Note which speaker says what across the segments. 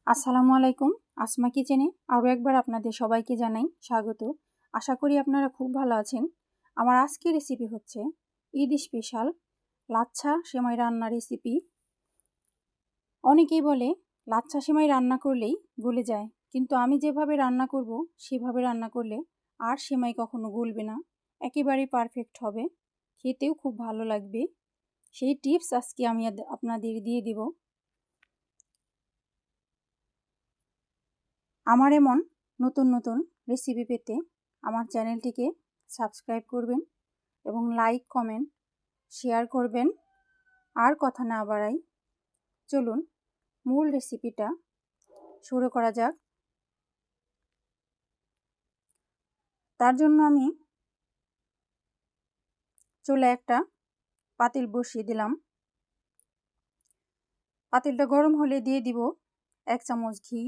Speaker 1: আসসালামু আলাইকুম। আসমা কিচেনে আরও একবার আপনাদের সবাইকে জানাই স্বাগত। আশা করি আপনারা খুব ভালো আছেন। আমার আজকের রেসিপি হচ্ছে ঈদ স্পেশাল লাচ্ছা সেমাই রান্না রেসিপি। অনেকেই বলে লাচ্ছা সেমাই রান্না করলেই গলে যায়, কিন্তু আমি যেভাবে রান্না করব সেভাবে রান্না করলে আর সেমাই কখনো গলবে না, একেবারেই পারফেক্ট হবে, খেতেও খুব ভালো লাগবে। সেই টিপস আজকে আমি আপনাদের দিয়ে দিব। আমার এমন নতুন নতুন রেসিপি পেতে আমার চ্যানেলটিকে সাবস্ক্রাইব করবেন এবং লাইক কমেন্ট শেয়ার করবেন। আর কথা না বাড়াই, চলুন মূল রেসিপিটা শুরু করা যাক। তার জন্য আমি চুলায় একটা পাতিল বসিয়ে দিলাম। পাতিলটা গরম হলে দিয়ে দিব 1 চামচ ঘি।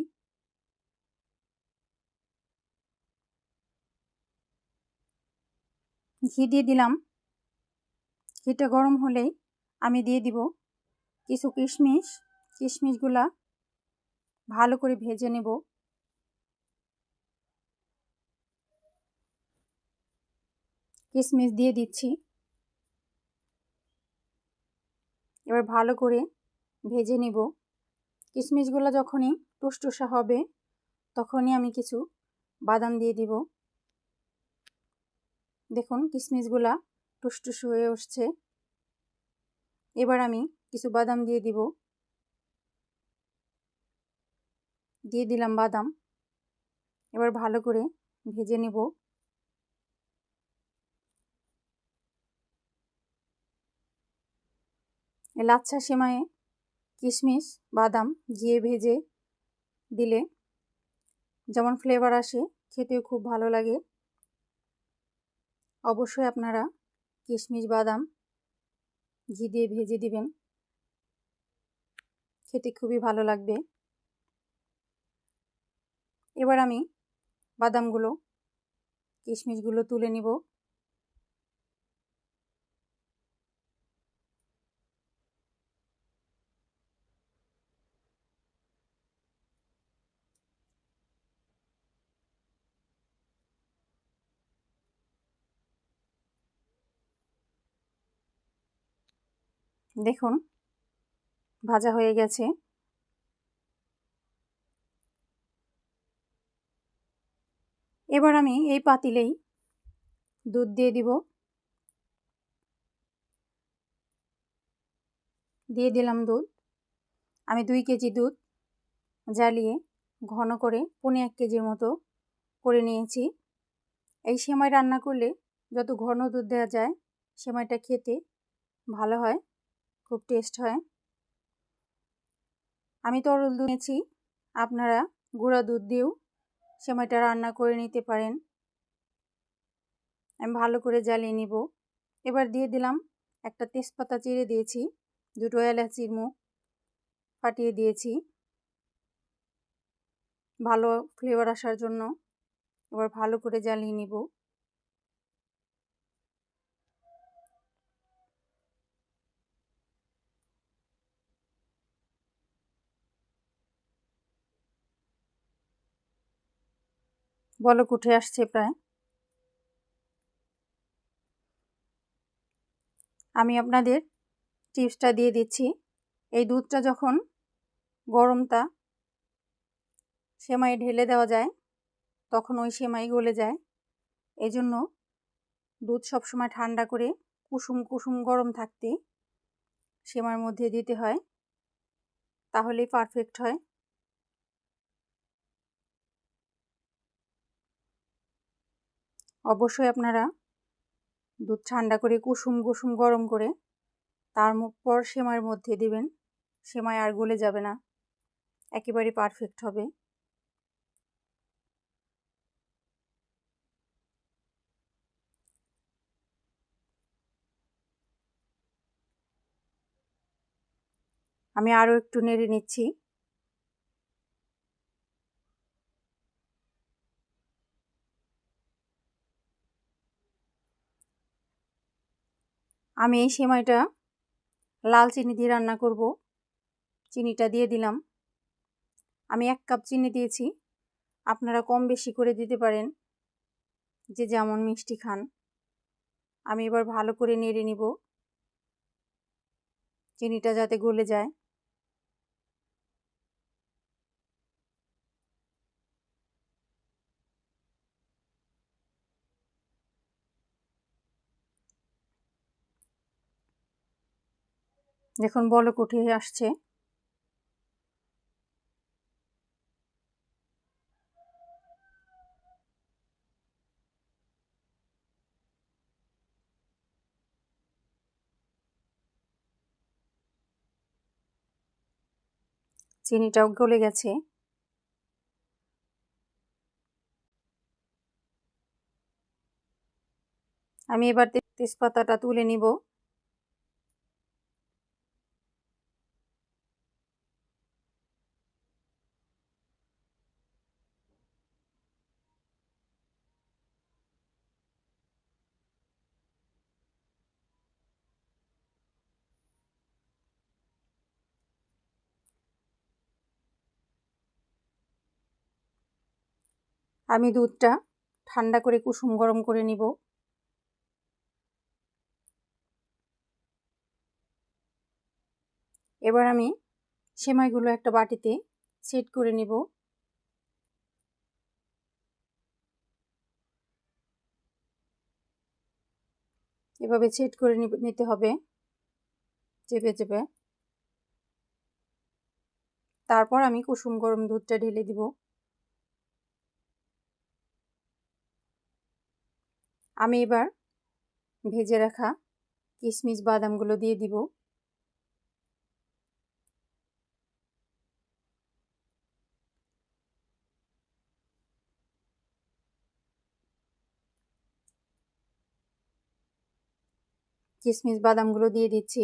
Speaker 1: ঘি দিয়ে দিলাম। ঘিটা গরম হলেই আমি দিয়ে দিব কিছু কিশমিশ। কিশমিশগুলা ভালো করে ভেজে নেব। কিশমিশ দিয়ে দিচ্ছি। এবার ভালো করে ভেজে নিব। কিশমিশগুলো যখনই টুসটুসা হবে তখনই আমি কিছু বাদাম দিয়ে দিব। দেখুন কিশমিশগুলা টুসটুস হয়ে উঠছে। এবার আমি কিছু বাদাম দিয়ে দিব। দিয়ে দিলাম বাদাম। এবার ভালো করে ভেজে নিব। লাচ্ছা সেমাইয়ে কিশমিশ বাদাম ঘিয়ে ভেজে দিলে যেমন ফ্লেভার আসে, খেতেও খুব ভালো লাগে। অবশ্যই আপনারা কিশমিশ বাদাম ঘি দিয়ে ভেজে দিবেন, খেতে খুবই ভালো লাগবে। এবার আমি বাদামগুলো কিশমিশগুলো তুলে নিব। দেখুন ভাজা হয়ে গেছে। এবার আমি এই পাতিলেই দুধ দিয়ে দিব। দিয়ে দিলাম দুধ। আমি 2 কেজি দুধ জ্বালিয়ে ঘন করে 1.25 কেজির মতো করে নিয়েছি। এই সেমাই রান্না করলে যত ঘন দুধ দেওয়া যায় সেমাইটা খেতে ভালো হয়, খুব টেস্ট হয়। আমি তরল দুধ নিয়েছি, আপনারা গুঁড়া দুধ দিয়েও সেমাইটা রান্না করে নিতে পারেন। আমি ভালো করে জ্বালিয়ে নিব। এবার দিয়ে দিলাম একটা তেজপাতা চিড়ে দিয়েছি, 2টো এলাচির মুখ ফাটিয়ে দিয়েছি ভালো ফ্লেভার আসার জন্য। এবার ভালো করে জ্বালিয়ে নিব। বলক উঠে আসছে প্রায়। আমি আপনাদের টিপসটা দিয়ে দিচ্ছি। এই দুধটা যখন গরমটা সেমাই ঢেলে দেওয়া যায় তখন ওই সেমাই গলে যায়। এই জন্য দুধ সবসময় ঠান্ডা করে কুসুম কুসুম গরম থাকতে সেমাইয়ের মধ্যে দিতে হয়, তাহলেই পারফেক্ট হয়। অবশ্যই আপনারা দুধ ঠান্ডা করে কুসুম কুসুম গরম করে তারপর সেমাইয়ের মধ্যে দিবেন। সেমাই আর গলে যাবে না, একেবারে পারফেক্ট হবে। আমি আরও একটু নেড়ে নিচ্ছি। আমি এই সেমাইটা লাল চিনি দিয়ে রান্না করব। চিনিটা দিয়ে দিলাম। আমি 1 কাপ চিনি দিয়েছি, আপনারা কম বেশি করে দিতে পারেন যে যেমন মিষ্টি খান। আমি এবার ভালো করে নেড়ে নিব, চিনিটা যাতে গলে যায়। দেখুন বলক উঠে আসছে। চিনিটাও গলে গেছে। আমি এবার তেজপাতাটা তুলে নিব। আমি দুধটা ঠান্ডা করে কুসুম গরম করে নিব। এবার আমি সেমাইগুলো একটা বাটিতে সেট করে নিব। এভাবে সেট করে নিতে হবে চেপে চেপে। তারপর আমি কুসুম গরম দুধটা ঢেলে দিব। আমি এবার ভেজে রাখা কিশমিশ বাদামগুলো দিয়ে দিব। কিশমিশ বাদামগুলো দিয়ে দিচ্ছি।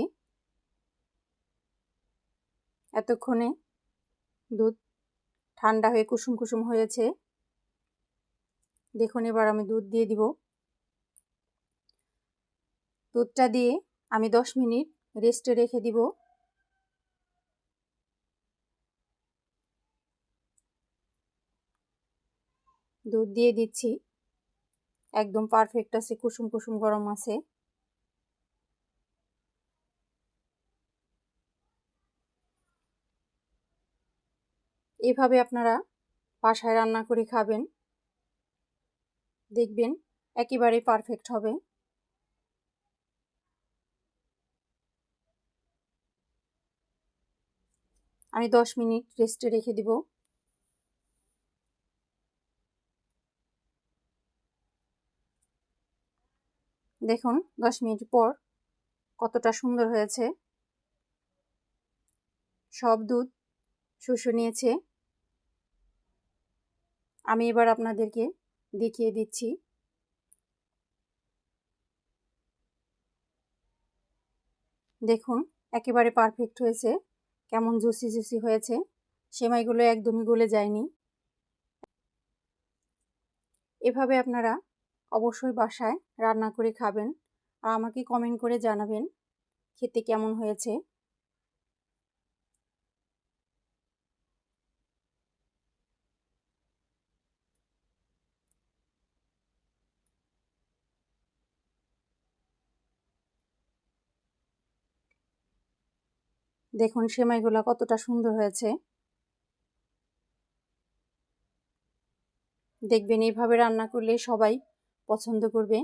Speaker 1: এতক্ষণে দুধ ঠান্ডা হয়ে কুসুম কুসুম হয়েছে। দেখুন এবার আমি দুধ দিয়ে দিব। দুধটা দিয়ে আমি 10 মিনিট রেস্টে রেখে দিব। দুধ দিয়ে দিচ্ছি, একদম পারফেক্ট আছে, কুসুম কুসুম গরম আছে। এভাবে আপনারা বাসায় রান্না করে খাবেন, দেখবেন একেবারে পারফেক্ট হবে। আমি 10 মিনিট রেস্টে রেখে দিব। দেখুন 10 মিনিট পর কতটা সুন্দর হয়েছে। সব দুধ শুষে নিয়েছে। আমি এবার আপনাদেরকে দেখিয়ে দিচ্ছি। দেখুন একেবারে পারফেক্ট হয়েছে, কেমন জুসি জুসি হয়েছে। সেমাইগুলো একদমই গলে যায়নি। এভাবে আপনারা অবশ্যই বাসায় রান্না করে খাবেন আর আমাকে কমেন্ট করে জানাবেন খেতে কেমন হয়েছে। দেখুন সেমাইগুলো কতটা সুন্দর হয়েছে। দেখবেন এইভাবে রান্না করলে সবাই পছন্দ করবে।